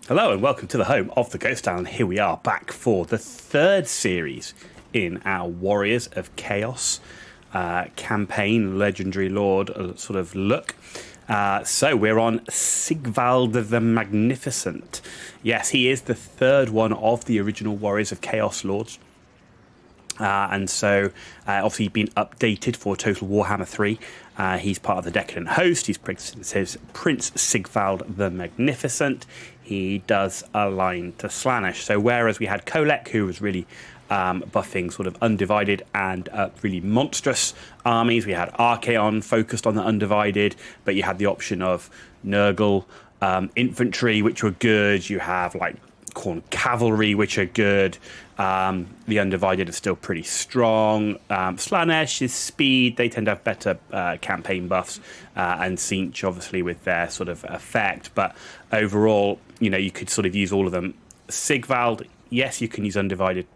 Hello and welcome to the home of the Ghost Town. Here we are back for the third series in our Warriors of Chaos campaign, Legendary Lord sort of look. So we're on Sigvald the Magnificent. Yes, he is the third one of the original Warriors of Chaos Lords. And so obviously been updated for Total Warhammer 3. He's part of the Decadent Host. He's Prince Sigvald the Magnificent. He does align to Slaanesh. So whereas we had Kolek, who was really buffing sort of Undivided and really monstrous armies, we had Archaon focused on the Undivided, but you had the option of Nurgle infantry, which were good. You have like Khorne cavalry, which are good. The Undivided are still pretty strong. Slaanesh is speed. They tend to have better campaign buffs, and Tzeentch obviously with their sort of effect. But overall, you know, you could sort of use all of them. Sigvald, yes, you can use Undivided,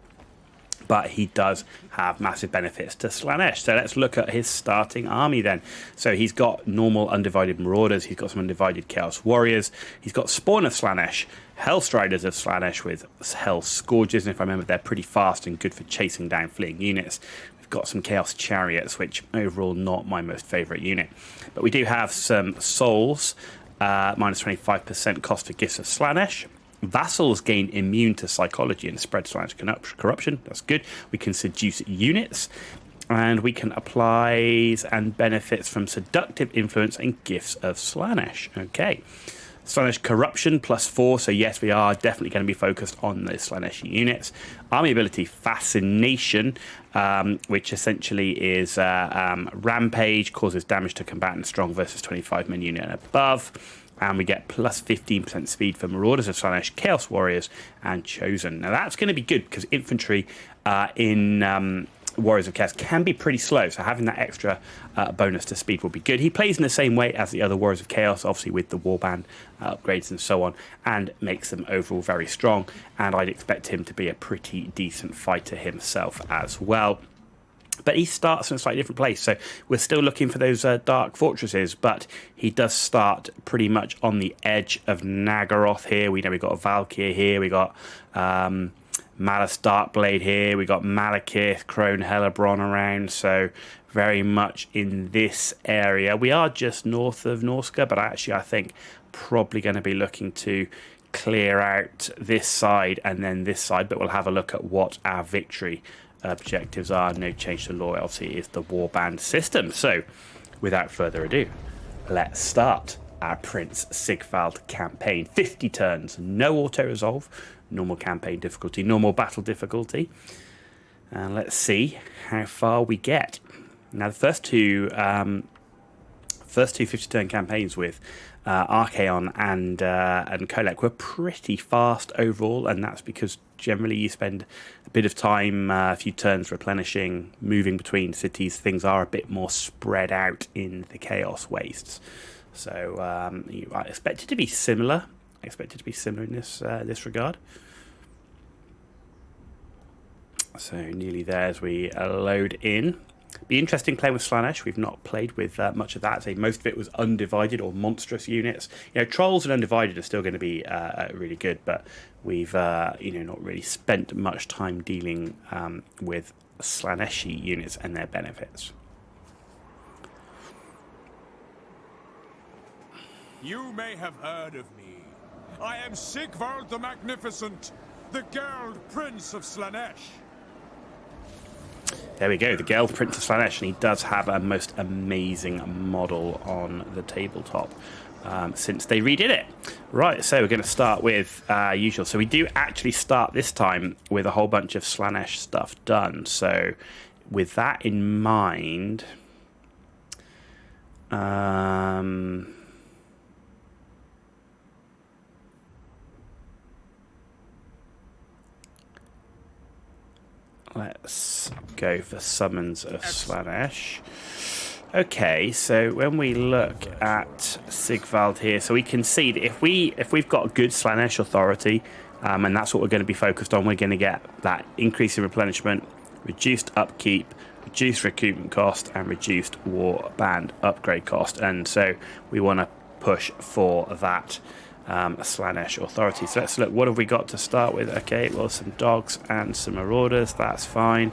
but he does have massive benefits to Slaanesh. So let's look at his starting army then. So he's got normal Undivided Marauders. He's got some Undivided Chaos Warriors. He's got Spawn of Slaanesh, Hellstriders of Slaanesh with Hell Scourges. And if I remember, they're pretty fast and good for chasing down fleeing units. We've got some Chaos Chariots, which overall not my most favourite unit. But we do have some Souls, minus 25% cost for Gifts of Slaanesh. Vassals gain immune to psychology and spread Slaanesh corruption. That's good. We can seduce units, and we can apply and benefits from seductive influence and gifts of Slaanesh. Okay. Slaanesh corruption +4. So yes, we are definitely going to be focused on the Slaanesh units. Army ability fascination, which essentially is rampage, causes damage to combatant strong versus 25 men unit and above. And we get plus 15% speed for Marauders of Slaanesh, Chaos Warriors, and Chosen. Now that's going to be good because infantry in Warriors of Chaos can be pretty slow, so having that extra bonus to speed will be good. He plays in the same way as the other Warriors of Chaos, obviously with the warband upgrades and so on, and makes them overall very strong. And I'd expect him to be a pretty decent fighter himself as well. But he starts in a slightly different place, so we're still looking for those dark fortresses, but he does start pretty much on the edge of Nagaroth here. We know we've got a Valkyr here, we got Malice Darkblade here, we got Malekith, Crone Hellebron around, so very much in this area. We are just north of Norska, but actually I think probably going to be looking to clear out this side and then this side, but we'll have a look at what our victory objectives are. No change to loyalty is the warband system. So without further ado, let's start our Prince Sigvald campaign. 50 turns, no auto resolve, normal campaign difficulty, normal battle difficulty, and let's see how far we get. Now the first two 50-turn campaigns with Archaon and Kolek were pretty fast overall, and that's because generally you spend a bit of time, a few turns replenishing, moving between cities. Things are a bit more spread out in the Chaos Wastes. So I expect it to be similar. I expect it to be similar in this regard. So nearly there as we load in. Be interesting playing with Slaanesh. We've not played with much of that. I'd say most of it was Undivided or monstrous units. You know, Trolls and Undivided are still going to be really good, but we've not really spent much time dealing with Slaaneshi units and their benefits. You may have heard of me. I am Sigvald the Magnificent, the Gerald Prince of Slaanesh. There we go, the Gerald Prince of Slaanesh, and he does have a most amazing model on the tabletop since they redid it. Right, so we're going to start with usual. So we do actually start this time with a whole bunch of Slaanesh stuff done. So with that in mind, let's go for Summons of Slaanesh. Okay, so when we look at Sigvald here, so we can see that if we've got a good Slaanesh authority, and that's what we're going to be focused on, we're going to get that increase in replenishment, reduced upkeep, reduced recruitment cost, and reduced war band upgrade cost. And so we want to push for that Slaanesh authority. So let's look. What have we got to start with? Okay, well, some dogs and some marauders. That's fine.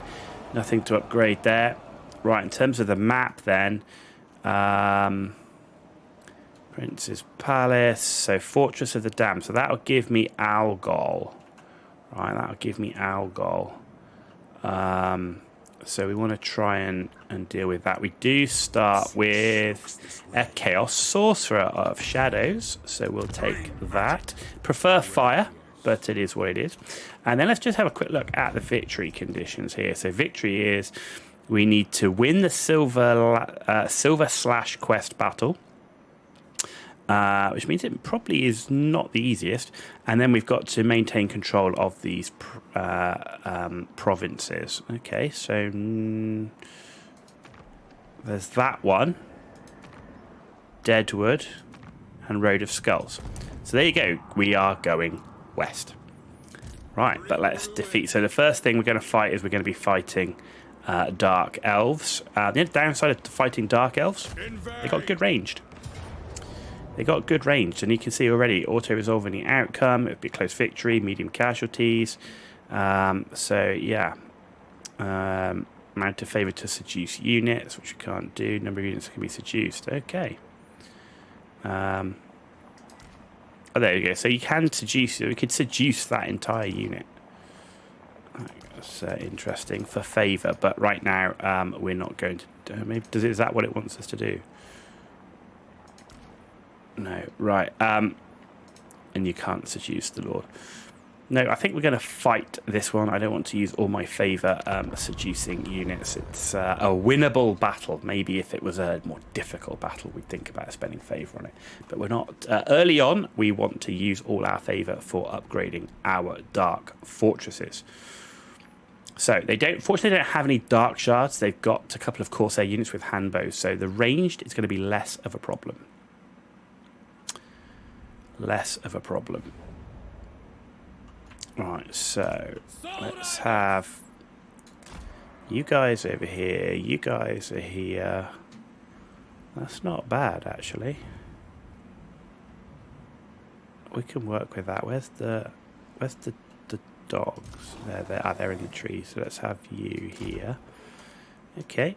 Nothing to upgrade there. Right, in terms of the map then, Prince's Palace, so Fortress of the Dam. So that'll give me Algol. Right, that'll give me Algol. So we want to try and deal with that. We do start with a Chaos Sorcerer of Shadows, so we'll take that. Prefer fire, but it is what it is. And then let's just have a quick look at the victory conditions here. So victory is we need to win the Silver Slash Quest battle, which means it probably is not the easiest. And then we've got to maintain control of these provinces. Okay, so there's that one, Deadwood, and Road of Skulls. So there you go. We are going west. Right, but let's defeat. So the first thing we're going to fight is we're going to be fighting Dark Elves. The downside of fighting Dark Elves, they got good ranged. They got good range, and you can see already auto-resolving the outcome. It would be close victory, medium casualties. So, yeah. Amount of favour to seduce units, which you can't do. Number of units can be seduced. Okay. Oh, there you go. So you can seduce. We could seduce that entire unit. That's interesting for favour, but right now we're not going to. Maybe is that what it wants us to do? No, right. And you can't seduce the Lord. No, I think we're going to fight this one. I don't want to use all my favour seducing units. It's a winnable battle. Maybe if it was a more difficult battle, we'd think about spending favour on it. But we're not. Early on, we want to use all our favour for upgrading our dark fortresses. So fortunately, they don't have any dark shards. They've got a couple of Corsair units with handbows. So the ranged is going to be less of a problem. Less of a problem. Right, so let's have you guys over here. You guys are here. That's not bad, actually. We can work with that. Where's the dogs? They're in the tree. So let's have you here. Okay.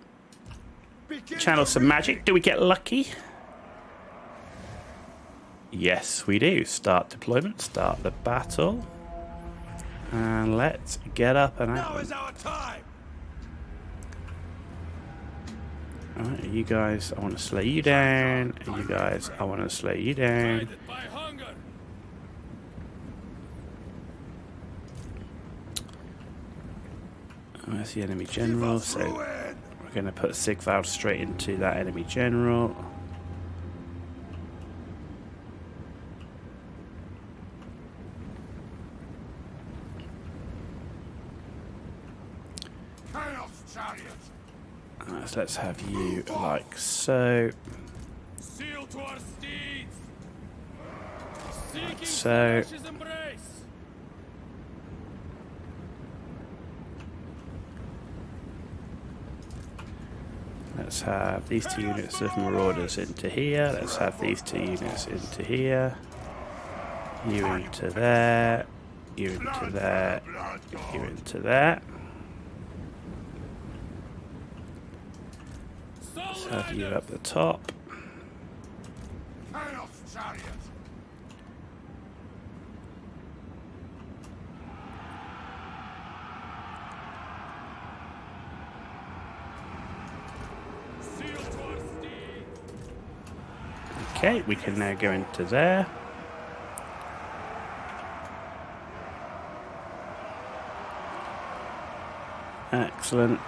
Channel some magic. Do we get lucky? Yes, we do. Start deployment. Start the battle. And let's get up and out. Now is our time. Alright, you guys, I want to slow you down. And you guys, I want to slow you down. Where's the enemy general? So we're going to put Sigvald straight into that enemy general. Let's have you like so. Like so. Let's have these two units of marauders into here. Let's have these two units into here. You into there. You into there. You into there. Let's have you up the top. Okay, we can now go into there. Excellent.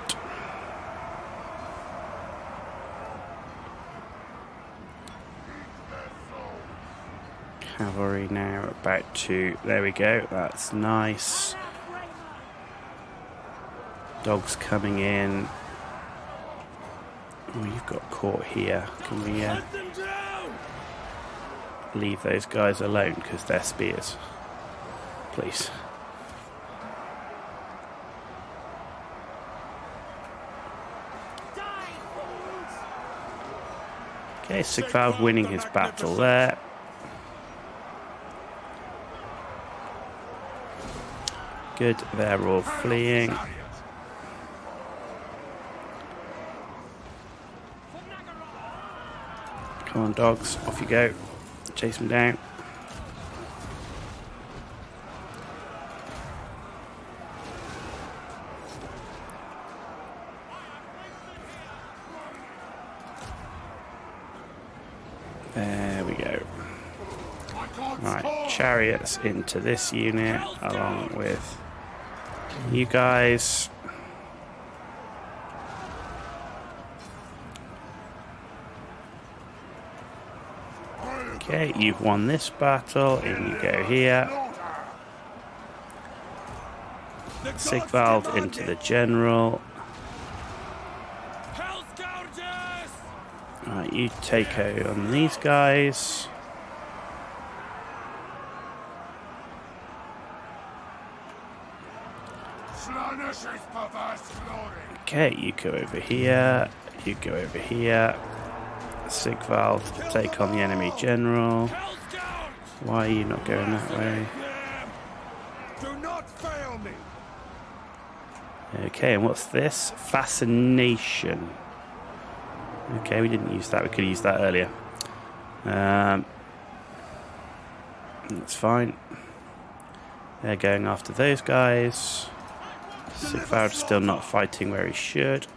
Cavalry now about to... There we go. That's nice. Dogs coming in. Oh, you've got caught here. Can we leave those guys alone because they're spears? Please. Okay, Sigvald winning his battle there. Good, they're all fleeing. Come on, dogs, off you go. Chase them down. There we go. Right, chariots into this unit along with you guys. Okay, you've won this battle. In you go here. Sigvald into the general. Right, you take over on these guys. Okay, you go over here. You go over here. Sigvald, take on the enemy general. Why are you not going that way? Do not fail me. Okay, and what's this? Fascination. Okay, we didn't use that. We could have used that earlier. That's fine. They're going after those guys. Sigvald's still not fighting where he should.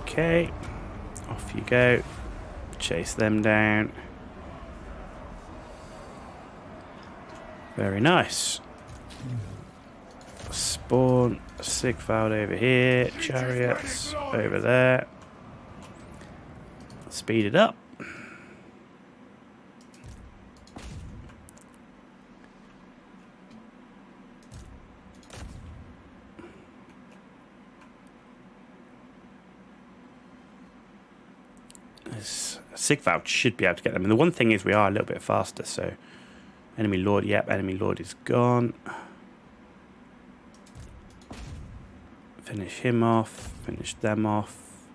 Okay, off you go. Chase them down. Very nice. Spawn Sigvald over here. Chariots over there. Speed it up. Sigvald should be able to get them. And the one thing is we are a little bit faster, so... Enemy Lord, yep, enemy Lord is gone. Finish him off, finish them off.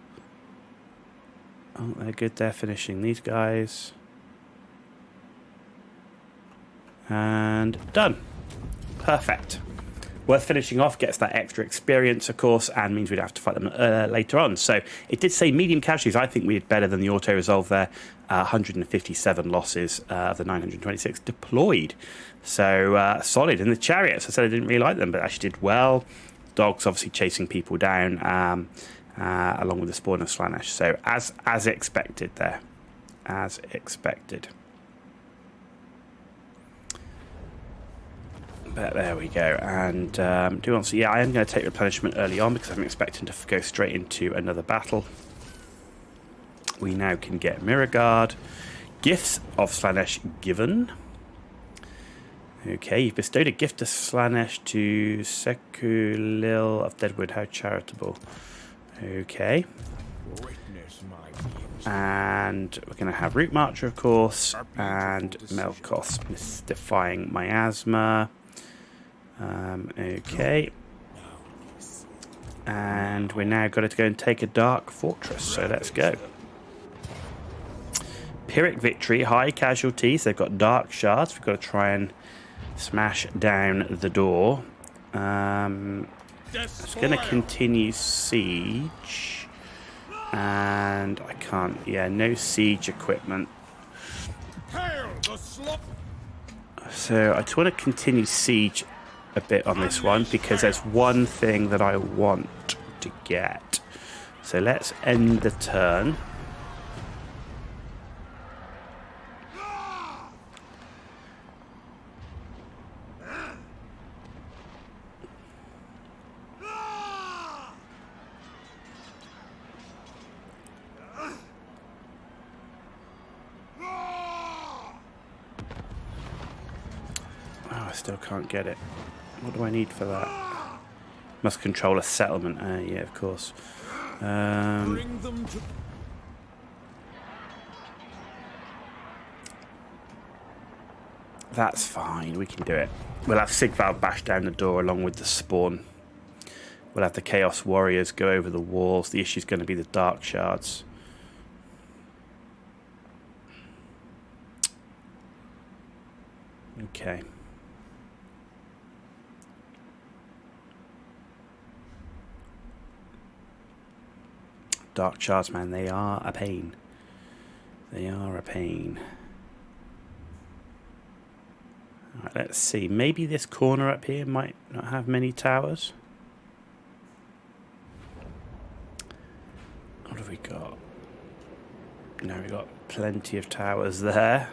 Oh, they're good, they're finishing these guys. And done. Perfect. Worth finishing off, gets that extra experience, of course, and means we'd have to fight them later on. So it did say medium casualties. I think we did better than the auto-resolve there. 157 losses of the 926 deployed. So solid. And the chariots, I said I didn't really like them, but actually did well. Dogs obviously chasing people down, along with the spawn of Slaanesh. So as expected there. As expected. But there we go. And do you want to see? Yeah, I am going to take replenishment early on because I'm expecting to go straight into another battle. We now can get Mirror Guard. Gifts of Slaanesh given. Okay, you've bestowed a gift of Slaanesh to Sekulil of Deadwood. How charitable. Okay. And we're going to have Root Marcher, of course, and Melkos, Mystifying Miasma. Okay. And we're now got to go and take a Dark Fortress, so let's go. Pyrrhic Victory, high casualties. They've got Dark Shards. We've got to try and smash down the door. It's going to continue siege. And I can't, yeah, no siege equipment. So I just want to continue siege a bit on this one because there's one thing that I want to get. So let's end the turn. Still can't get it. What do I need for that? Must control a settlement. Yeah, of course. That's fine. We can do it. We'll have Sigvald bash down the door along with the spawn. We'll have the Chaos Warriors go over the walls. The issue's going to be the Dark Shards. Okay. Dark shards, man, they are a pain. They are a pain. Alright, let's see. Maybe this corner up here might not have many towers. What have we got? No, we've got plenty of towers there.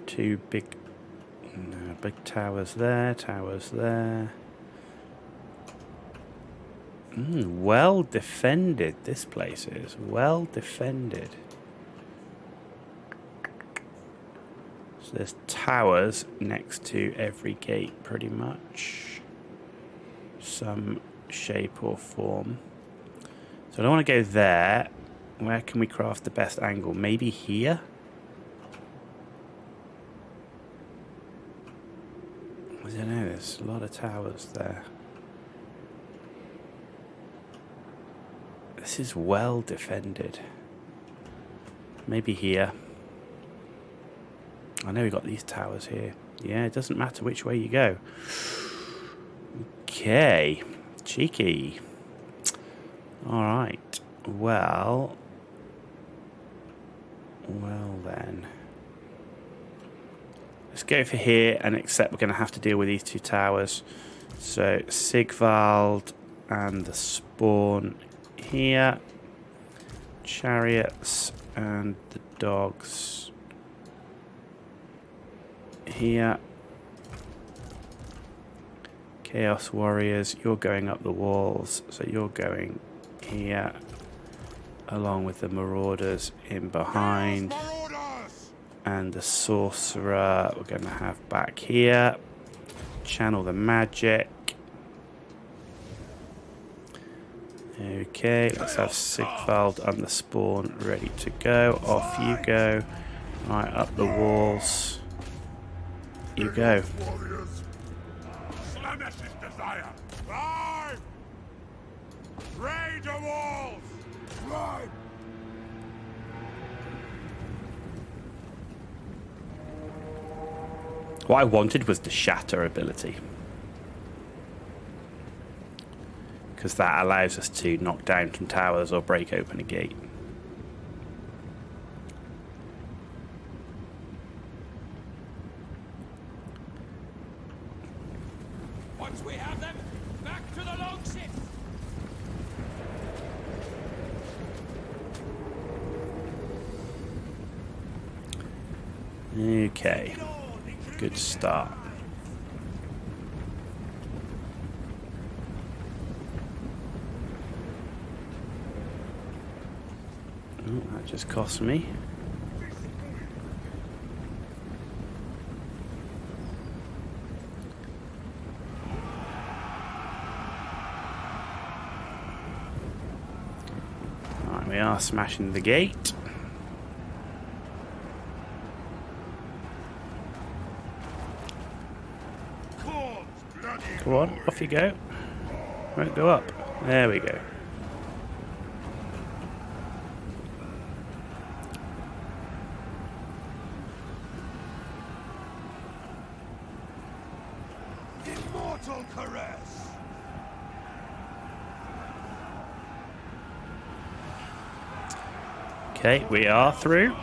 Two big... No, big towers there, towers there. Well defended, this place is. Well defended. So there's towers next to every gate, pretty much. Some shape or form. So I don't want to go there. Where can we craft the best angle? Maybe here? I don't know, there's a lot of towers there. This is well defended. Maybe here. I know we got these towers here. Yeah, it doesn't matter which way you go. Okay. Cheeky. Alright. Well then. Let's go for here and accept we're going to have to deal with these two towers. So Sigvald and the spawn here. Chariots and the dogs here. Chaos warriors, you're going up the walls, so you're going here along with the marauders in behind. And the sorcerer we're going to have back here. Channel the magic. Okay, let's have Sigvald and the spawn ready to go. Off you go. Right, up the walls. You go. What I wanted was the shatter ability, because that allows us to knock down some towers or break open a gate. Once we have them, back to the longship. Okay, good start. Oh, that just cost me. Right, we are smashing the gate. Come on, off you go. Won't go up. There we go. Immortal caress. Okay, we are through.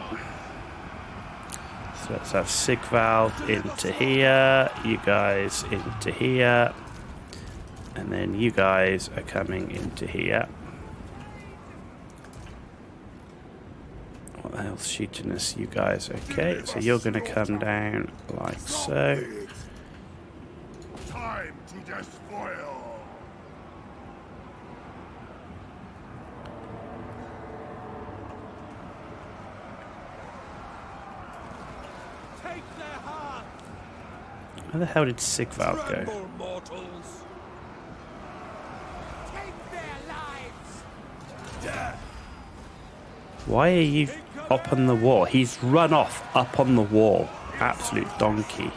So let's have Sigvald into here, you guys into here, and then you guys are coming into here. What the hell's shooting us, you guys? Okay, so you're going to come down like so. Time to despoil. Take their heart. Where the hell did Sigvald go? Tremble, mortals. Take their lives. Death. Why are you up on the wall? He's run off up on the wall. Absolute donkey.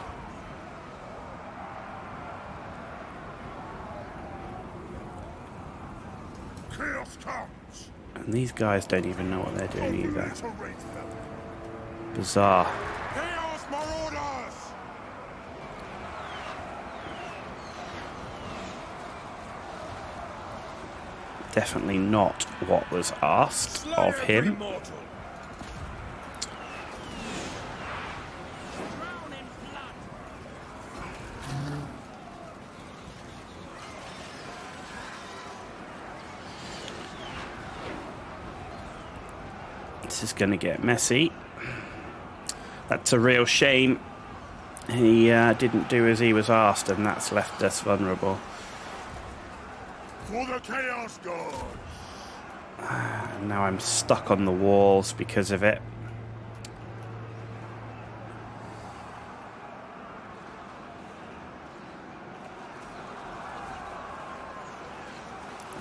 Chaos comes. And these guys don't even know what they're doing either. Bizarre. Chaos marauders. Definitely not what was asked of him. Immortal. This is going to get messy. That's a real shame. He didn't do as he was asked, and that's left us vulnerable. For the Chaos God. And now I'm stuck on the walls because of it.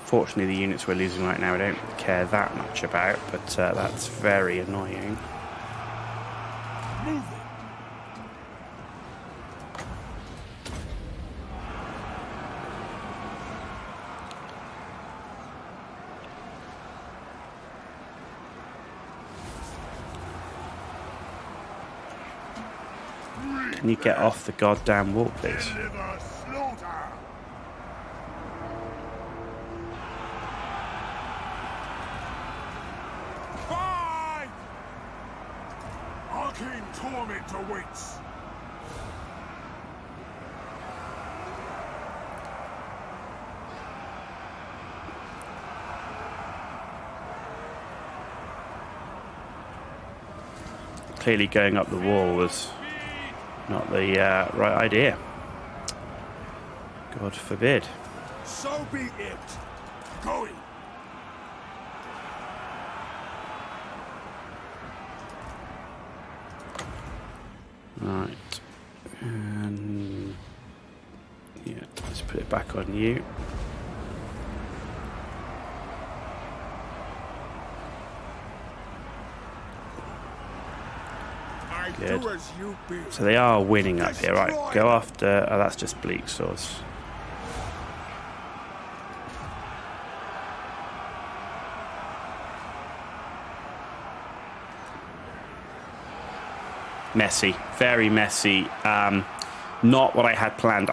Fortunately, the units we're losing right now I don't care that much about, but that's very annoying. Move it. Can you get off the goddamn wall, please? Deliver slaughter. Fight! Arcane torment awaits. Clearly going up the wall was not the right idea. God forbid. So be it. Going. Right. And yeah, let's put it back on you. Good. Do as you bid. So they are winning up here, right? Go after. Oh, that's just bleak swords. Messy, very messy. Not what I had planned.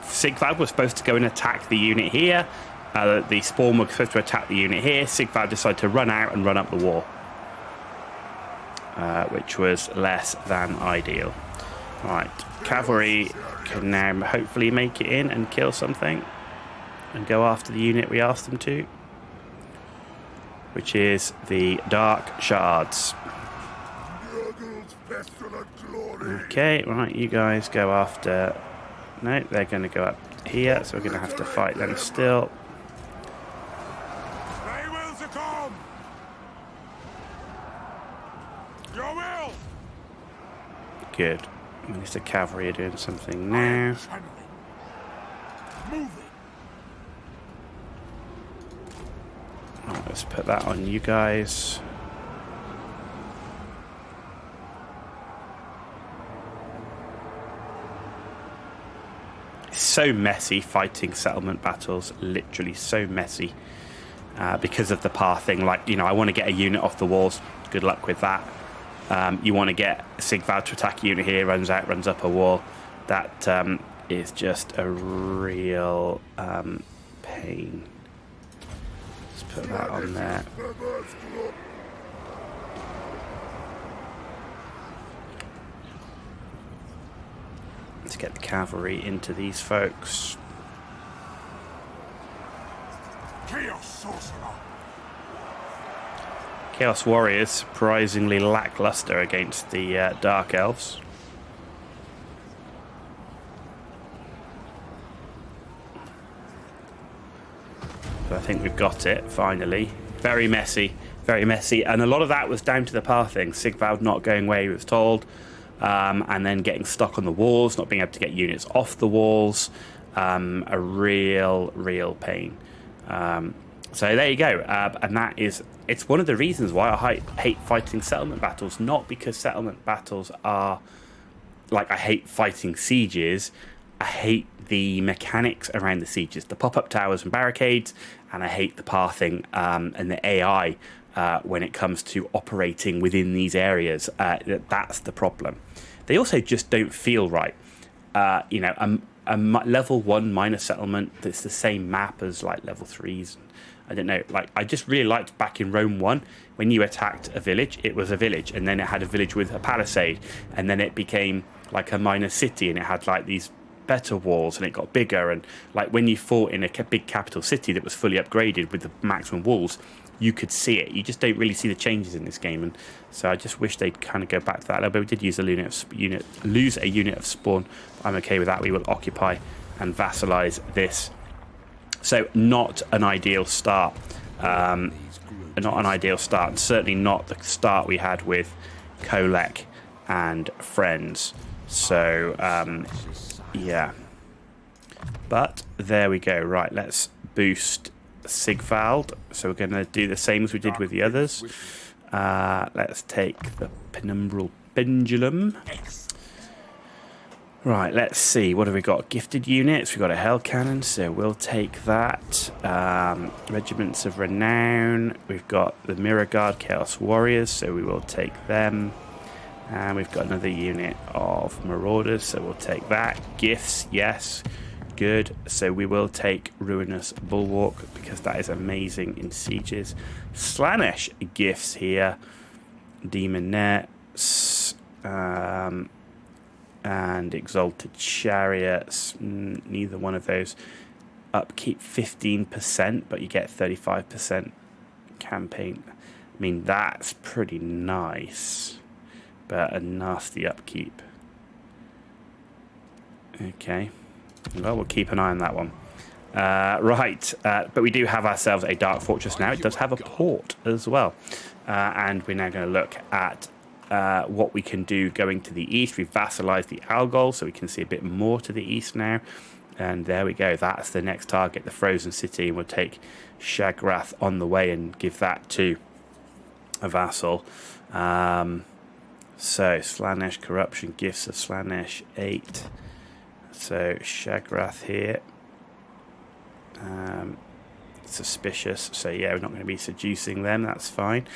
Sigvald was supposed to go and attack the unit here. The spawn was supposed to attack the unit here. Sigvald decided to run out and run up the wall, which was less than ideal. Right, cavalry can now hopefully make it in and kill something and go after the unit we asked them to, which is the Dark Shards. Okay, right, you guys go after... No, they're going to go up here, so we're going to have to fight them still. They will succumb. Your will. Good. At least the cavalry are doing something now. Move it. Right, let's put that on you guys. It's so messy fighting settlement battles, literally so messy, because of the pathing. Like, you know, I want to get a unit off the walls. Good luck with that. You want to get Sigvald to attack a unit here, runs out, runs up a wall. That is just a real pain. Let's put that on there. Let's get the cavalry into these folks. Chaos sorcerer. Chaos Warriors, surprisingly lackluster against the Dark Elves. So I think we've got it, finally. Very messy, and a lot of that was down to the pathing. Sigvald not going where he was told, and then getting stuck on the walls, not being able to get units off the walls. A real pain. So there you go, and that is, it's one of the reasons why I hate fighting settlement battles, not because settlement battles are, like, I hate fighting sieges, I hate the mechanics around the sieges, the pop-up towers and barricades, and I hate the pathing and the AI when it comes to operating within these areas. That's the problem. They also just don't feel right. You know, level 1 minor settlement that's the same map as like level 3s. I don't know, like I just really liked back in Rome 1 when you attacked a village, it was a village, and then it had a village with a palisade, and then it became like a minor city, and it had like these better walls, and it got bigger, and like when you fought in a big capital city that was fully upgraded with the maximum walls, you could see it. You just don't really see the changes in this game, and so I just wish they'd kind of go back to that. But we did use lose a unit of spawn. I'm okay with that. We will occupy and vassalize this. So not an ideal start. Not an ideal start, and certainly not the start we had with Kolek and friends. So yeah, but there we go. Right, let's boost Sigvald. So we're going to do the same as we did with the others. Let's take the Penumbral Pendulum. Right, let's see. What have we got? Gifted units. We've got a Hell Cannon, so we'll take that. Regiments of Renown. We've got the Mirror Guard Chaos Warriors, so we will take them. And we've got another unit of Marauders, so we'll take that. Gifts, yes. Good. So we will take Ruinous Bulwark, because that is amazing in sieges. Slaanesh gifts here. Demonettes. And Exalted Chariots. Neither one of those. Upkeep 15%, but you get 35% campaign. I mean, that's pretty nice, but a nasty upkeep. Okay. Well, we'll keep an eye on that one. Right, but we do have ourselves a Dark Fortress now. It does have a port as well. And we're now going to look at what we can do going to the east. We've vassalized the Algol, so we can see a bit more to the east now. And there we go. That's the next target, the Frozen City. And we'll take Shagrath on the way and give that to a vassal. So Slaanesh Corruption, Gifts of Slaanesh 8. So Shagrath here. Suspicious. So yeah, we're not going to be seducing them. That's fine.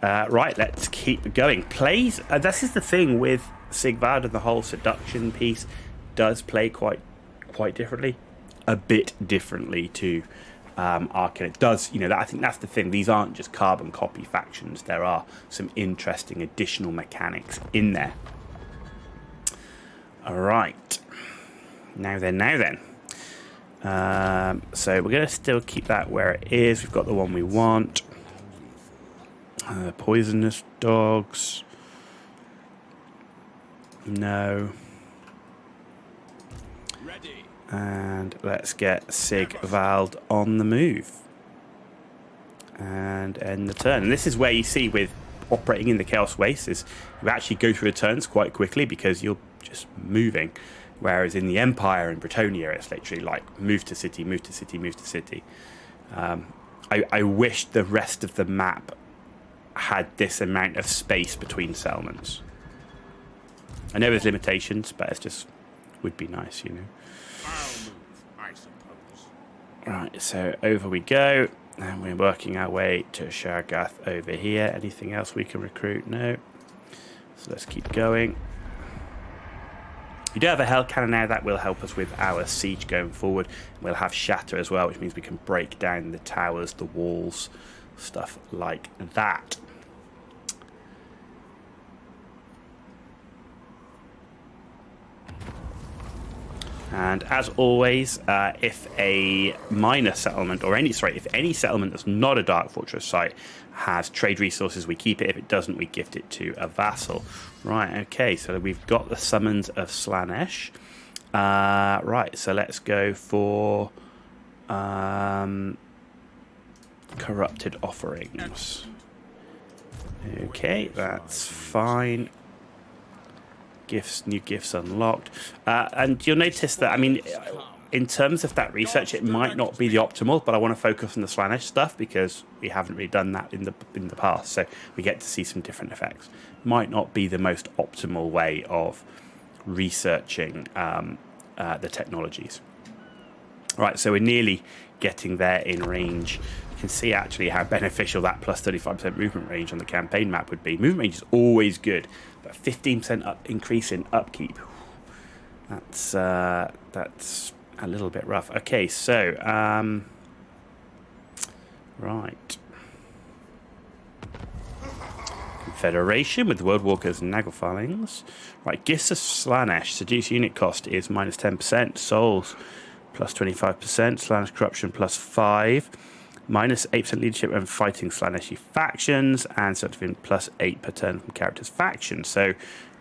Right, let's keep going. Plays. This is the thing with Sigvald, and the whole seduction piece does play quite differently, a bit differently to Arcane. It does, I think that's the thing. These aren't just carbon copy factions. There are some interesting additional mechanics in there. All right. Now then. So we're going to still keep that where it is. We've got the one we want. Poisonous dogs. No. Ready. And let's get Sigvald on the move. And end the turn. And this is where you see with operating in the Chaos Waste is you actually go through the turns quite quickly because you're just moving. Whereas in the Empire and Bretonia, it's literally like move to city, move to city, move to city. I wish the rest of the map had this amount of space between settlements. I know there's limitations, but it just would be nice, I'll move, I suppose. Right, so over we go. And we're working our way to Shargath over here. Anything else we can recruit? No. So let's keep going. We do have a Hell Cannon now. That will help us with our siege going forward. We'll have Shatter as well, which means we can break down the towers, the walls, stuff like that. And as always, if a minor settlement, if any settlement that's not a Dark Fortress site has trade resources, we keep it. If it doesn't, we gift it to a vassal. Right, okay, so we've got the summons of Slaanesh. Right, so let's go for corrupted offerings. Okay, that's fine. New gifts unlocked. And you'll notice that, I mean, in terms of that research, it might not be the optimal, but I want to focus on the Slaanesh stuff because we haven't really done that in the past, so we get to see some different effects. Might not be the most optimal way of researching the technologies. Right, so we're nearly getting there in range. You can see actually how beneficial that plus 35% movement range on the campaign map would be. Movement range is always good, but 15% increase in upkeep. That's a little bit rough. Okay, so right. Confederation with Worldwalkers and Nagelfalings. Right, Gifts of Slanesh. Seduce unit cost is minus 10%. Souls plus 25%. Slanesh Corruption plus 5. Minus 8% leadership and fighting Slaneshi factions. And something plus 8 per turn from characters' factions. So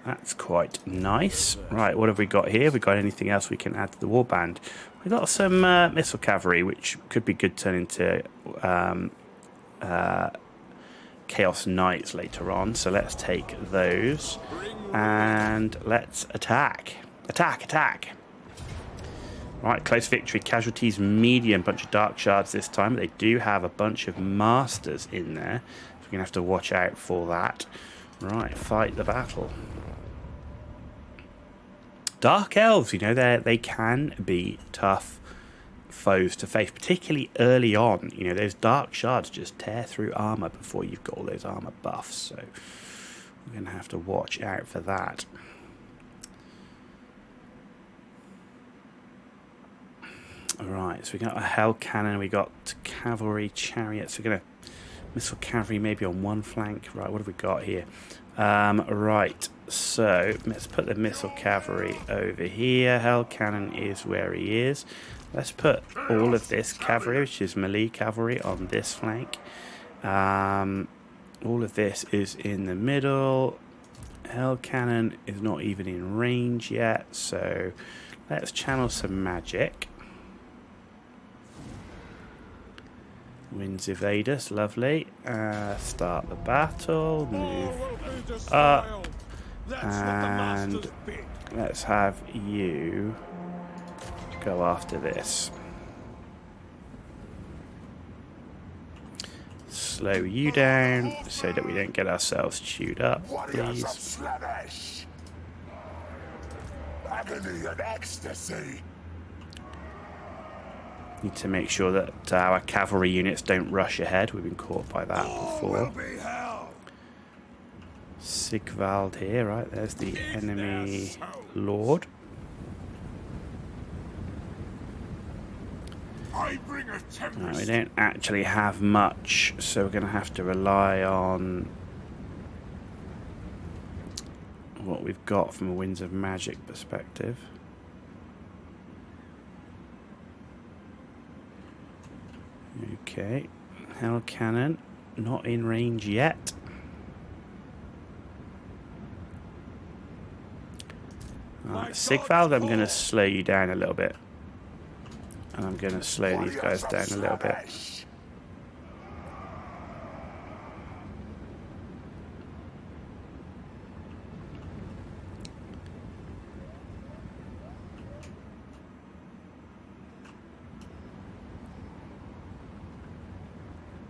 that's quite nice. Right, what have we got here? Have we got anything else we can add to the warband? We've got some missile cavalry, which could be good to turn into Chaos Knights later on. So let's take those and let's attack. Attack. Right, close victory. Casualties medium. Bunch of dark shards this time. But they do have a bunch of masters in there. So we're going to have to watch out for that. Right, fight the battle. Dark elves, you know, they can be tough foes to face, particularly early on. You know, those dark shards just tear through armor before you've got all those armor buffs. So we're going to have to watch out for that. Alright, so we got a hell cannon, we got cavalry chariots. We're going to missile cavalry maybe on one flank. Right, what have we got here? Right, so let's put the missile cavalry over here. Hell cannon is where he is. Let's put all of this cavalry, which is melee cavalry, on this flank. All of this is in the middle. Hell cannon is not even in range yet, so let's channel some magic. Winds evade us, lovely. Start the battle, move up, and let's have you go after this. Slow you down so that we don't get ourselves chewed up, please. Agony and ecstasy. Need to make sure that our cavalry units don't rush ahead. We've been caught by that before. Sigvald here, right? There's the enemy lord. Right, we don't actually have much, so we're going to have to rely on what we've got from a Winds of Magic perspective. Okay, hell cannon, not in range yet. Right, Sigvald, I'm going to slow you down a little bit. And I'm going to slow these guys down a little bit.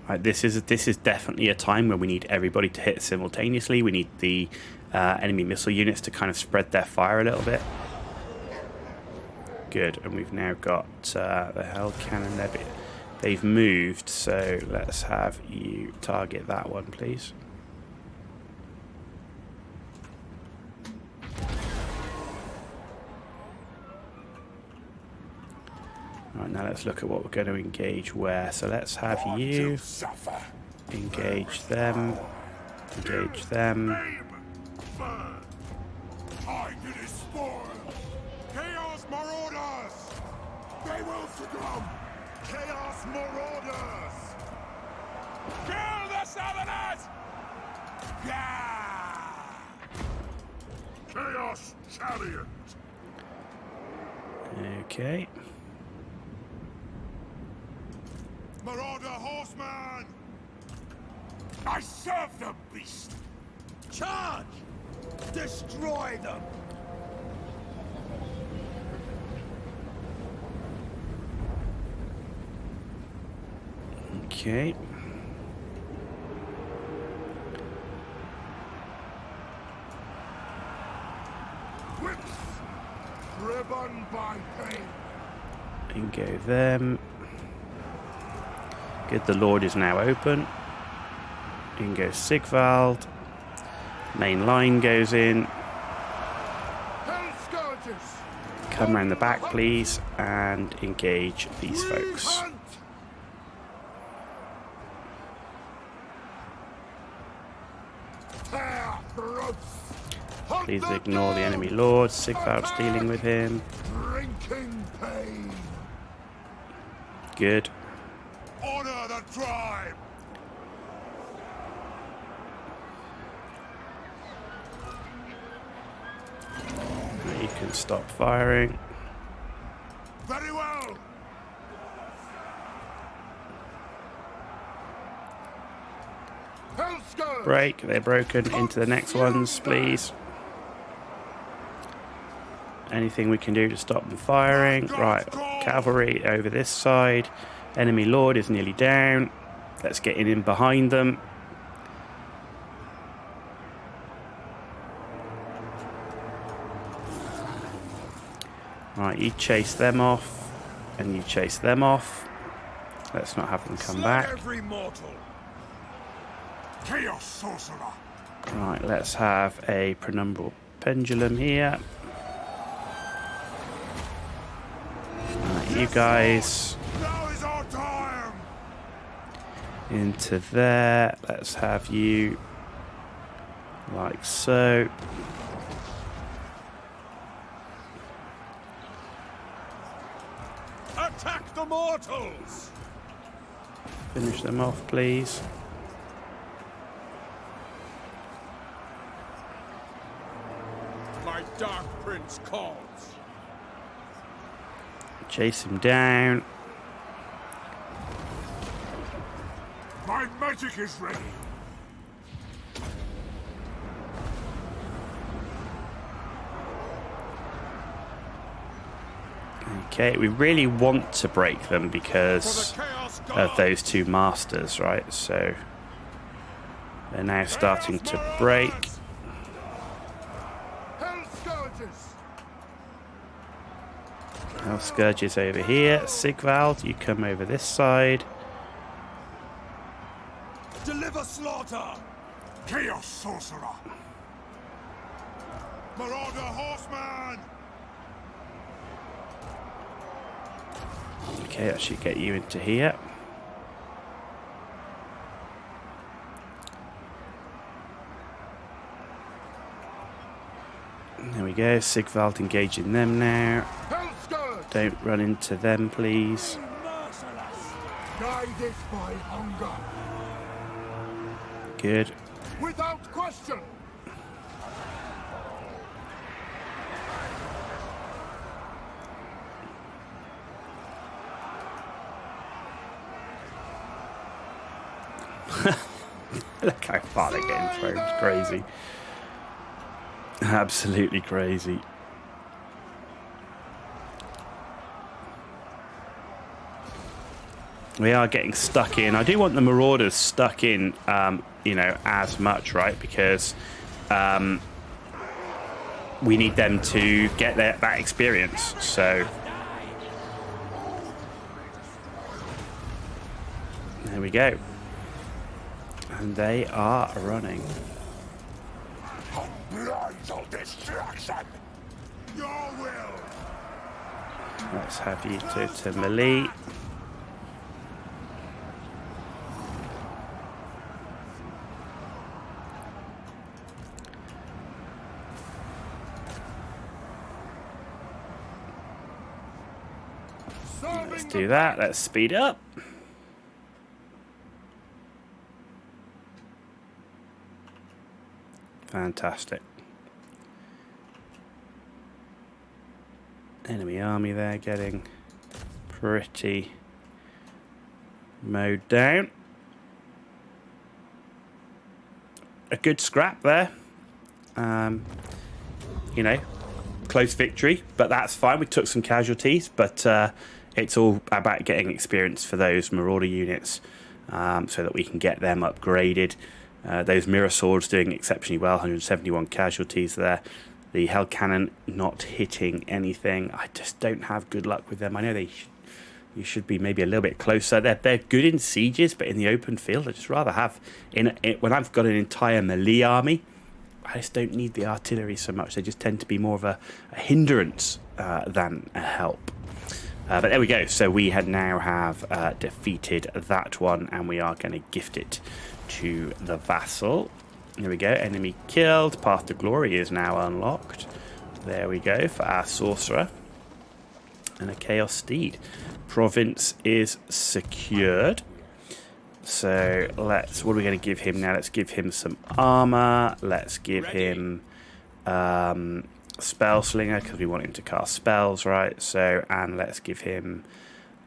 Right, this is definitely a time where we need everybody to hit simultaneously. We need the enemy missile units to kind of spread their fire a little bit. Good, and we've now got the hell cannon there. They've moved, so let's have you target that one, please. Right, now let's look at what we're going to engage where. So let's have you engage them, engage them. Chaos Marauders! They will succumb! Chaos Marauders! Kill the Southerners! Yeah! Chaos Chariot! Okay. Marauder Horseman! I serve the beast! Charge! Destroy them! Okay. Whips! Driven by pain! Engage them. Good, the Lord is now open. In goes Sigvald. Main line goes in. Hell Scourges! come around the back, please, and engage these folks. Please ignore the enemy lord. Sigvald's dealing with him. Good. Honor the tribe. You can stop firing. Very well. Break. They're broken. Into the next ones, please. Anything we can do to stop them firing. Right. Cavalry over this side. Enemy lord is nearly down. Let's get in behind them. Right, you chase them off, and you chase them off. Let's not have them come back. Every mortal. Chaos sorcerer. Right, let's have a penumbral pendulum here. Right, you guys Now is our time. into there. Let's have you like so. Attack the mortals! Finish them off, please. My dark prince calls. Chase him down. My magic is ready. Okay, we really want to break them because For the Chaos of God. those two masters, right? So they're now starting to break. Hell scourges. Our Scourge is over here. Sigvald, you come over this side. Deliver slaughter! Chaos sorcerer. Marauder horseman. Okay, that should get you into here. There we go. Sigvald engaging them now. Hell scourge. Don't run into them, please. Merciless! Guided by hunger. Good. Without question. Look how far they're getting thrown. It's crazy. Absolutely crazy. We are getting stuck in. I do want the Marauders stuck in, you know, as much, right? Because we need them to get that experience. So there we go. And they are running. Bridal destruction. Your will. Let's have you to melee. Let's do that. Let's speed up. Fantastic. Enemy army there getting pretty mowed down. A good scrap there. You know, close victory, but that's fine. We took some casualties, but it's all about getting experience for those Marauder units so that we can get them upgraded. Those mirror swords doing exceptionally well, 171 casualties there. The hell cannon not hitting anything. I just don't have good luck with them. I know you should be maybe a little bit closer. They're good in sieges, but in the open field, I just rather have when I've got an entire melee army. I just don't need the artillery so much. They just tend to be more of a hindrance than a help. But there we go. So we now have defeated that one, and we are going to gift it to the vassal. Here we go. Enemy killed. Path to Glory is now unlocked. There we go for our sorcerer. And a Chaos Steed. Province is secured. So what are we going to give him now? Let's give him some armor. Let's give him Spell Slinger, because we want him to cast spells, right? So, and let's give him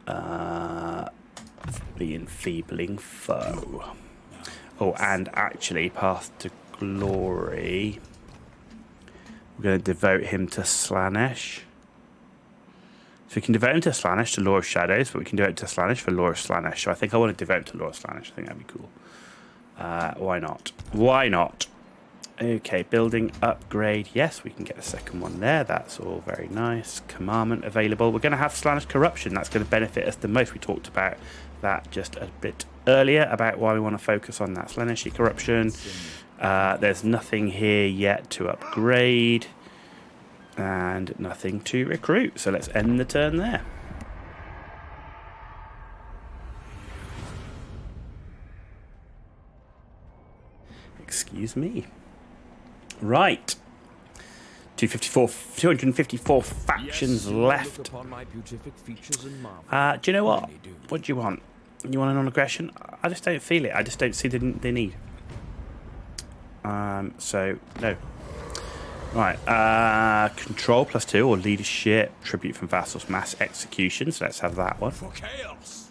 the Enfeebling Foe. Oh, and actually, Path to Glory. We're going to devote him to Slaanesh. So we can devote him to Slaanesh, to Lore of Shadows, but we can do it to Slaanesh for Lore of Slaanesh. So I think I want to devote him to Lore of Slaanesh. I think that'd be cool. Why not? Why not? Okay, building upgrade. Yes, we can get a second one there. That's all very nice. Commandment available. We're going to have Slaanesh Corruption. That's going to benefit us the most. We talked about that just a bit earlier, about why we want to focus on that Slaanesh Corruption. There's nothing here yet to upgrade. And nothing to recruit. So let's end the turn there. Excuse me. Right. 254 factions left. Do you know what? What do you want? You want a non-aggression? I just don't feel it. I just don't see the need. So, no. Right, control +2 or leadership, tribute from vassals, mass execution. So let's have that one. For chaos.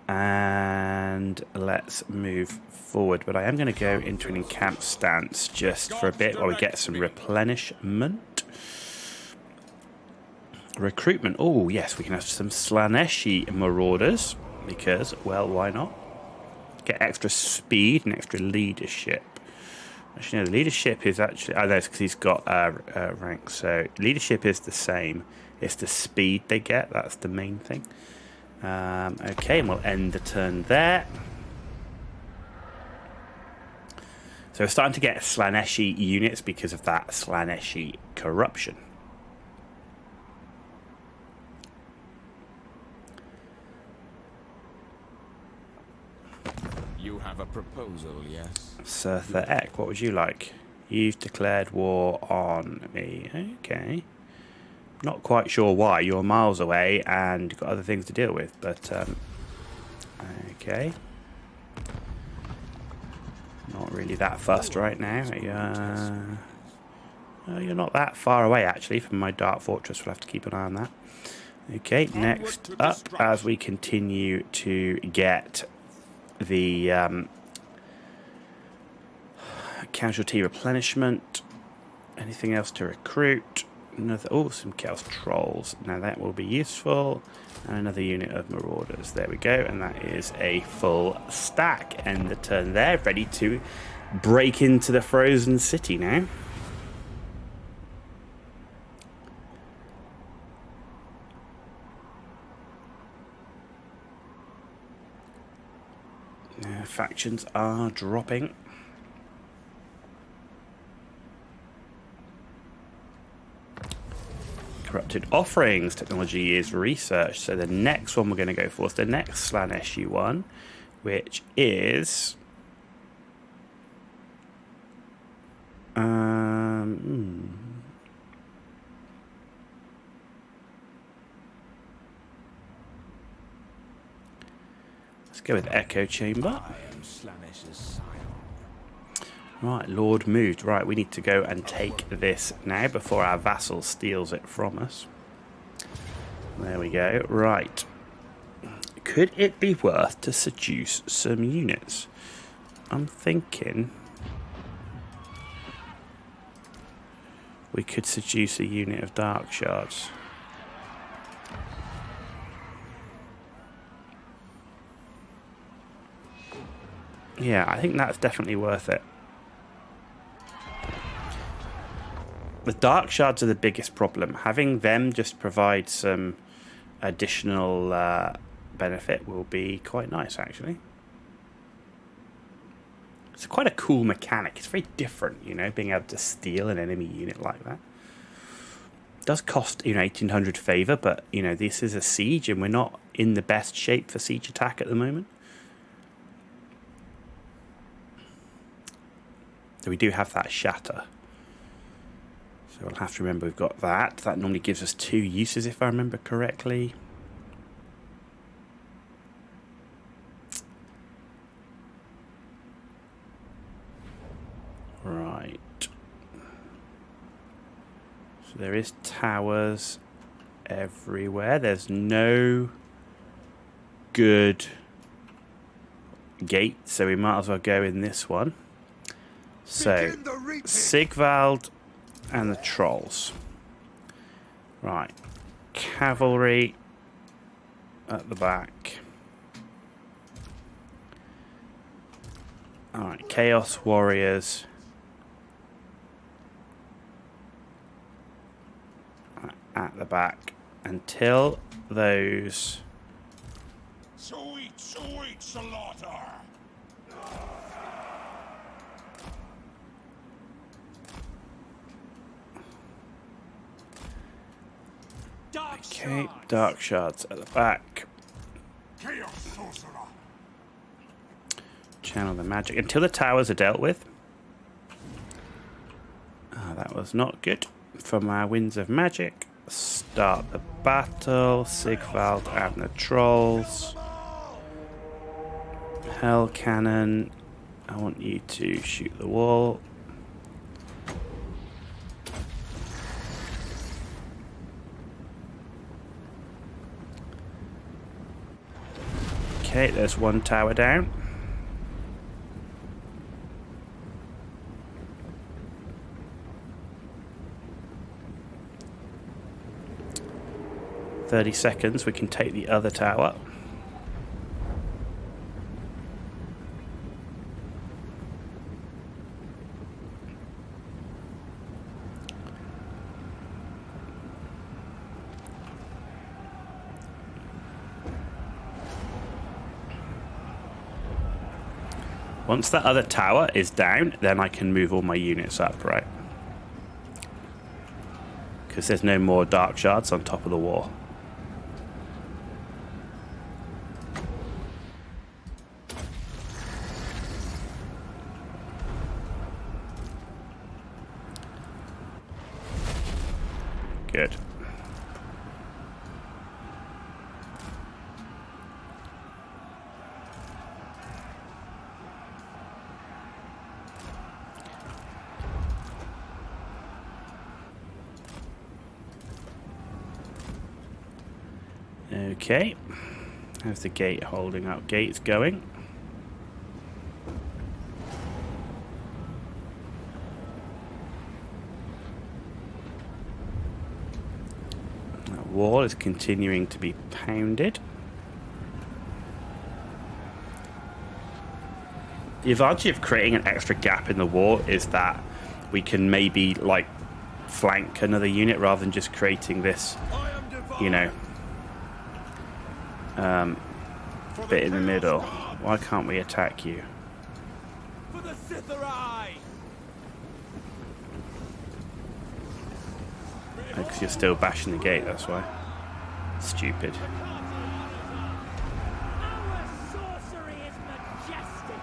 And let's move forward. But I am going to go into an encamped stance just for a bit while we get some replenishment. Recruitment. Oh, yes, we can have some Slaaneshi Marauders because, well, why not? Get extra speed and extra leadership. Actually, no, the leadership is actually... Oh, that's because he's got rank. So leadership is the same. It's the speed they get. That's the main thing. Okay, and we'll end the turn there. So we're starting to get Slaaneshi units because of that Slaaneshi corruption. You have a proposal, yes? Surtha Ek, what would you like? You've declared war on me. Okay. Not quite sure why. You're miles away and got other things to deal with, but okay. Not really that fussed right now. You're not that far away actually from my Dark Fortress. We'll have to keep an eye on that. Okay, next up, as we continue to get the casualty replenishment. Anything else to recruit? Another, oh, some Chaos Trolls. Now that will be useful. And another unit of Marauders. There we go. And that is a full stack. End the turn there. Ready to break into the Frozen City now. Factions are dropping. Corrupted Offerings technology is researched. So the next one we're going to go for is the next Slaaneshi one, which is let's go with Echo Chamber. Right, Lord moved. Right, we need to go and take this now before our vassal steals it from us. There we go. Right. Could it be worth to seduce some units? I'm thinking we could seduce a unit of Dark Shards. Yeah, I think that's definitely worth it. The Dark Shards are the biggest problem. Having them just provide some additional benefit will be quite nice, actually. It's quite a cool mechanic. It's very different, you know, being able to steal an enemy unit like that. Does cost 1800 favour, but this is a siege, and we're not in the best shape for siege attack at the moment. So we do have that shatter. So we'll have to remember we've got that. That normally gives us 2 uses if I remember correctly. Right. So there is towers everywhere. There's no good gate, so we might as well go in this one. So, Sigvald and the trolls. Right. Cavalry at the back. Alright, Chaos Warriors at the back until those... Sweet slaughter! Okay, dark shards at the back. Chaos sorcerer! Channel the magic until the towers are dealt with. That was not good. From our winds of magic, start the battle. Sigvald and the trolls. Hell cannon. I want you to shoot the wall. Okay, there's one tower down. "30 seconds, we can take the other tower." Once that other tower is down, then I can move all my units up, right? Because there's no more dark shards on top of the wall. Good. Okay. How's the gate holding up? Gate's going. That wall is continuing to be pounded. The advantage of creating an extra gap in the wall is that we can maybe like flank another unit rather than just creating this, bit in the middle. Why can't we attack you? For the Sithari! Because you're still bashing the gate, that's why. Stupid. Our sorcery is majestic.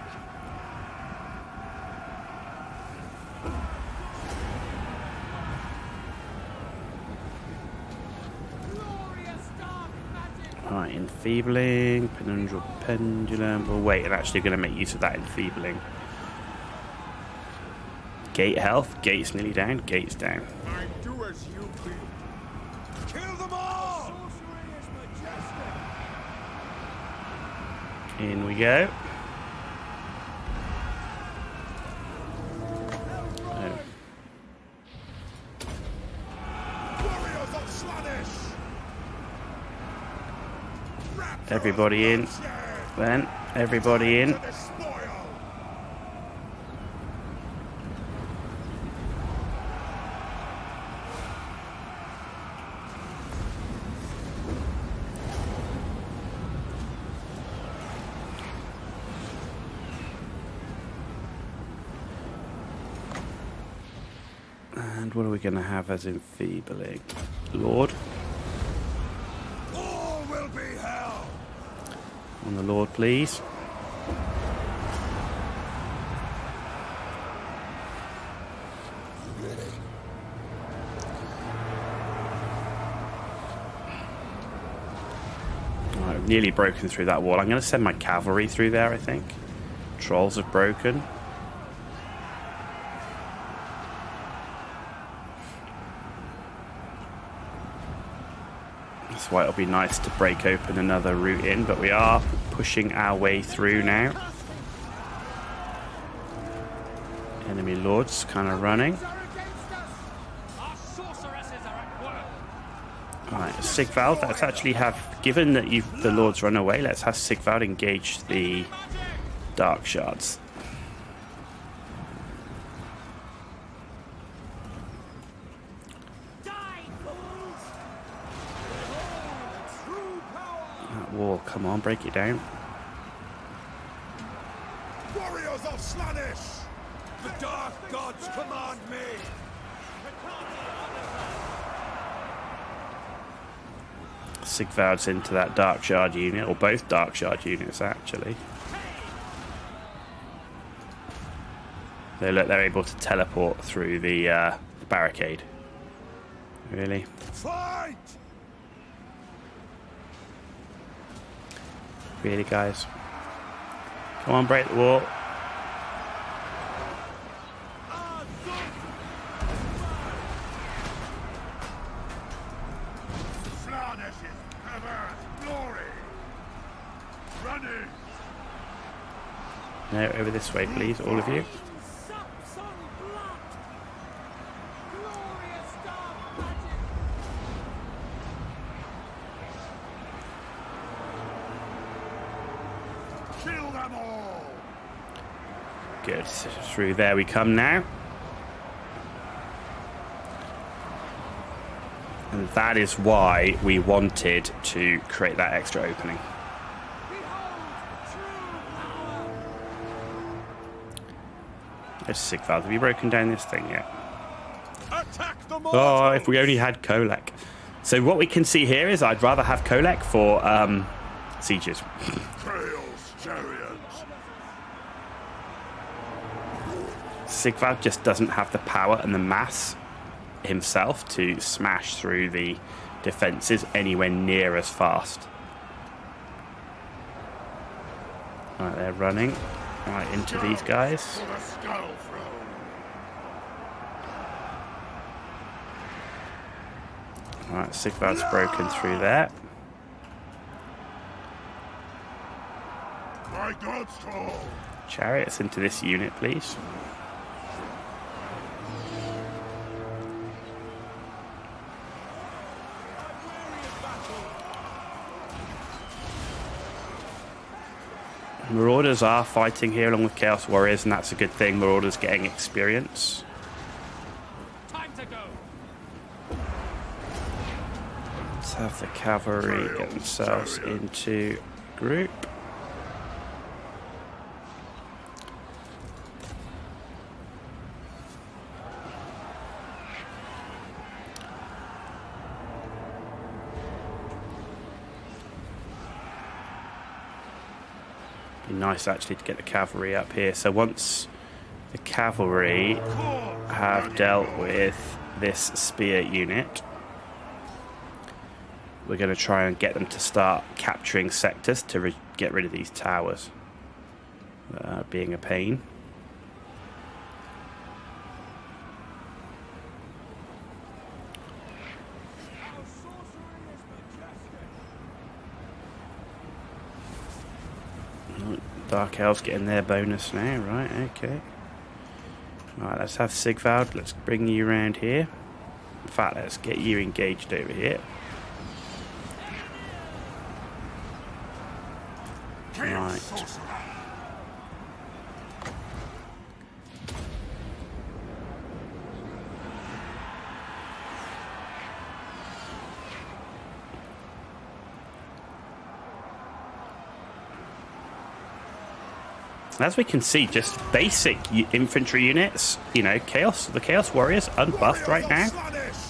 Glorious dark magic. Right, enfeebling, penumbral pendulum. We'll wait, and actually going to make use of that enfeebling. Gate health. Gate's nearly down. Gate's down. I do as you please. Kill them all! Sorcery is majestic! In we go. Oh. Warriors of Slaanesh! Everybody in. Then, everybody in. The spoil! And what are we going to have as enfeebling? Lord. All will be hell. On the Lord, please. Right, I've nearly broken through that wall. I'm going to send my cavalry through there, I think. Trolls have broken. That's why it'll be nice to break open another route in, but we are pushing our way through now. Enemy lords kind of running. Our sorceresses are at work. Alright, Sigvald, let's actually have, given that the lords run away, let's have Sigvald engage the dark shards. That wall, come on, break it down. Warriors of Slaanesh! The dark gods command me! Sigvald's into that dark shard unit, or both dark shard units actually. So look, they're able to teleport through the barricade. Really? Fight! Really, guys? Come on, break the wall. Slaanesh's perverse glory! Running! No, over this way, please, all of you. Sups on blood. Glorious dark magic. Kill them all! Good. So through there we come now. And that is why we wanted to create that extra opening. Behold, true power. There's Sigvald. Have you broken down this thing yet? Attack the Oh, mortals! if we only had Kolek. So what we can see here is I'd rather have Kolek for sieges. Trails, chariots! Sigvald just doesn't have the power and the mass himself to smash through the defenses anywhere near as fast. Right, they're running right into these guys. For the skull throne! Right, Sigvald's broken through there. My god's call! Chariots into this unit, please. Marauders are fighting here along with Chaos Warriors, and that's a good thing. Marauders getting experience. Time to go. Let's have the cavalry get themselves into group. Be nice actually to get the cavalry up here. So once the cavalry have dealt with this spear unit, we're going to try and get them to start capturing sectors to get rid of these towers that are being a pain. Dark Elves getting their bonus now, right, okay. Right, let's have Sigvald, let's bring you around here. In fact, let's get you engaged over here. Right. As we can see, just basic infantry units, you know, the Chaos Warriors, unbuffed right now.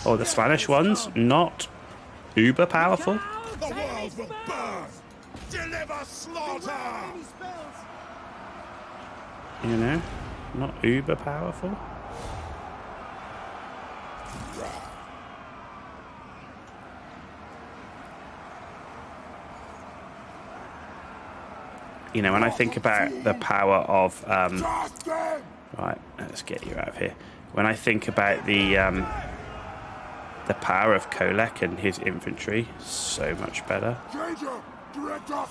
Or the Slaanesh ones, not uber powerful. The world will burn! Deliver slaughter! You know, not uber powerful. You know, when I think about the power of right, let's get you out of here. When I think about the power of Kolek and his infantry, so much better. Danger! Direct us!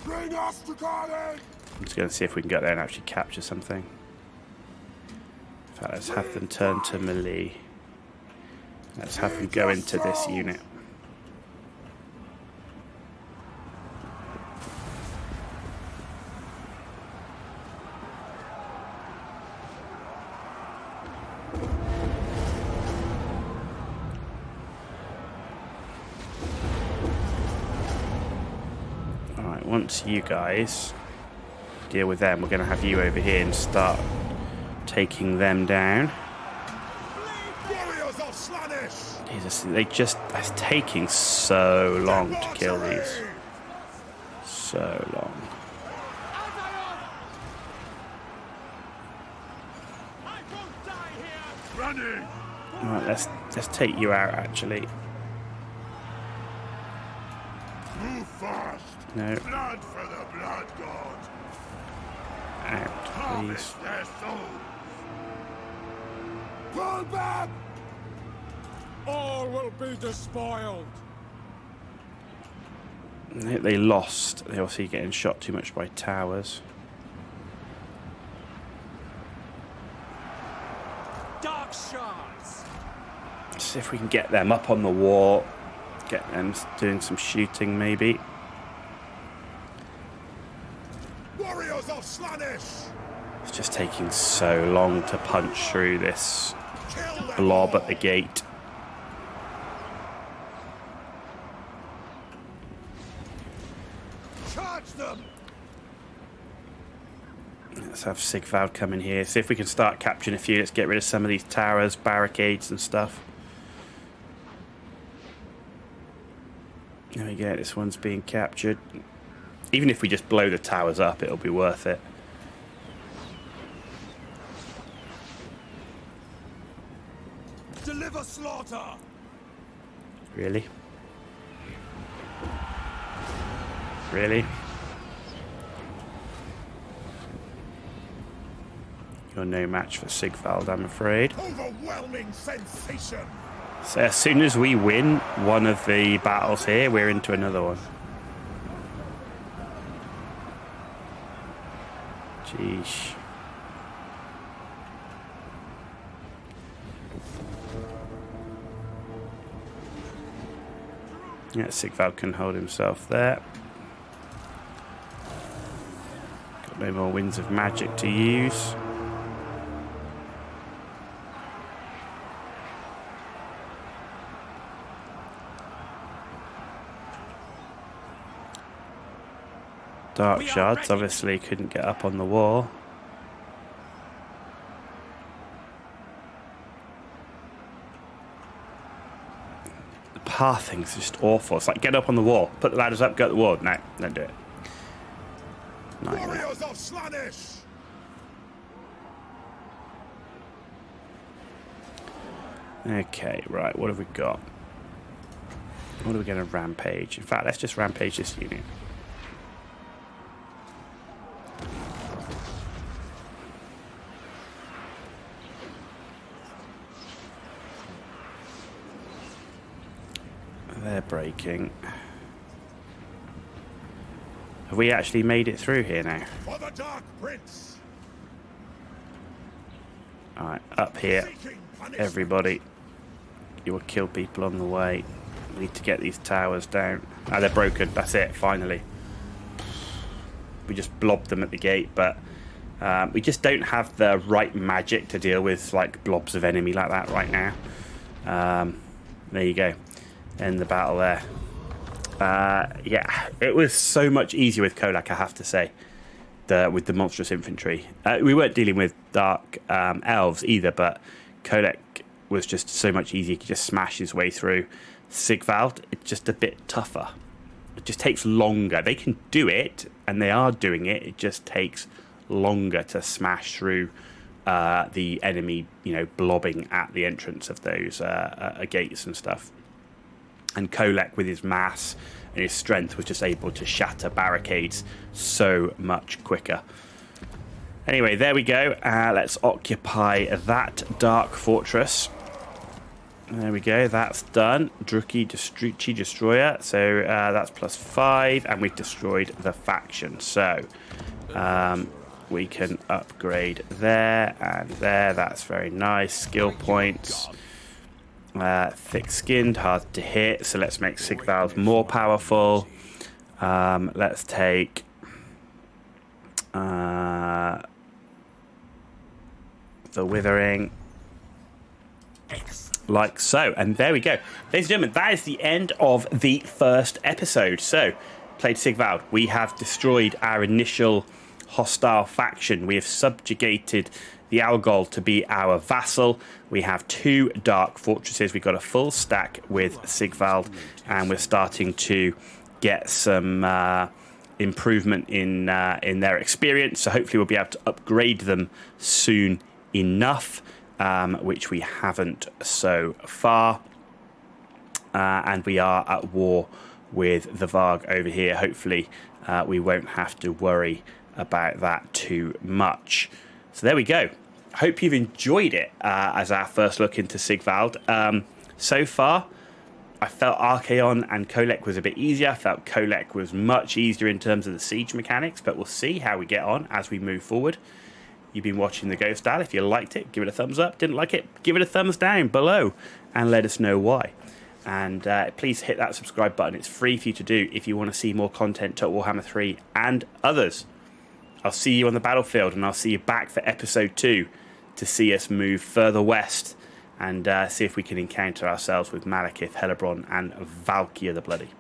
Bring us to Carlin! I'm just going to see if we can get there and actually capture something. In fact, let's have them turn to melee. Let's have them go into this unit. Once you guys deal with them, we're going to have you over here and start taking them down. Warriors of Slaanesh! Jesus, it's taking so long to kill these. So long. I won't die here. Running! Right, let's take you out actually. Move fast! No, Blood for the blood god! out, please. Harvest their souls! Pull back! All will be despoiled! They lost. They're obviously getting shot too much by towers. Dark shards. Let's see if we can get them up on the wall. Get them doing some shooting maybe. Warriors of Slaanesh! It's just taking so long to punch through this Kill them blob all. at the gate. Charge them! Let's have Sigvald come in here. See if we can start capturing a few. Let's get rid of some of these towers, barricades and stuff. There we go. This one's being captured. Even if we just blow the towers up, it'll be worth it. Deliver slaughter! Really? Really? You're no match for Sigvald, I'm afraid. Overwhelming sensation! So as soon as we win one of the battles here, we're into another one. Jeez. Yeah, Sigvald can hold himself there. Got no more winds of magic to use. Dark shards obviously couldn't get up on the wall. The pathing's just awful. It's like, get up on the wall, put the ladders up, go up the wall. No, don't do it. Nightmare. Warriors of Slaanesh! Okay, right, what have we got? What are we going to rampage? In fact, let's just rampage this unit. They're breaking. Have we actually made it through here now? For the Dark Prince! Alright, up here. Seeking punishment. Everybody. You will kill people on the way. We need to get these towers down. Ah, they're broken. That's it, finally. We just blobbed them at the gate, but we just don't have the right magic to deal with like blobs of enemy like that right now. There you go. End the battle there. Yeah, it was so much easier with Kolak, I have to say. the monstrous infantry. We weren't dealing with dark elves either, but Kolek was just so much easier. He could just smash his way through. Sigvald, it's just a bit tougher. It just takes longer. They can do it, and they are doing it. It just takes longer to smash through the enemy, blobbing at the entrance of those gates and stuff. And Kolek, with his mass and his strength, was just able to shatter barricades so much quicker. Anyway, there we go. Let's occupy that dark fortress. There we go. That's done. Druki Destroyer. So that's +5, and we've destroyed the faction. So we can upgrade there and there. That's very nice. Skill points. Thick-skinned, hard to hit. So let's make Sigvald more powerful. Let's take the Withering. Like so. And there we go. Ladies and gentlemen, that is the end of the first episode. So, played Sigvald. We have destroyed our initial hostile faction. We have subjugated the Algol to be our vassal. We have 2 dark fortresses. We've got a full stack with Sigvald, and we're starting to get some improvement in their experience. So hopefully we'll be able to upgrade them soon enough, which we haven't so far. And we are at war with the Varg over here. Hopefully we won't have to worry about that too much. So there we go. Hope you've enjoyed it as our first look into Sigvald. So far, I felt Archaon and Kolek was a bit easier. I felt Kolek was much easier in terms of the siege mechanics, but we'll see how we get on as we move forward. You've been watching The Ghost Style. If you liked it, give it a thumbs up. Didn't like it, give it a thumbs down below and let us know why. And please hit that subscribe button. It's free for you to do if you want to see more content to Warhammer 3 and others. I'll see you on the battlefield, and I'll see you back for episode 2 to see us move further west and see if we can encounter ourselves with Malekith, Hellebrand, and Valkyr the Bloody.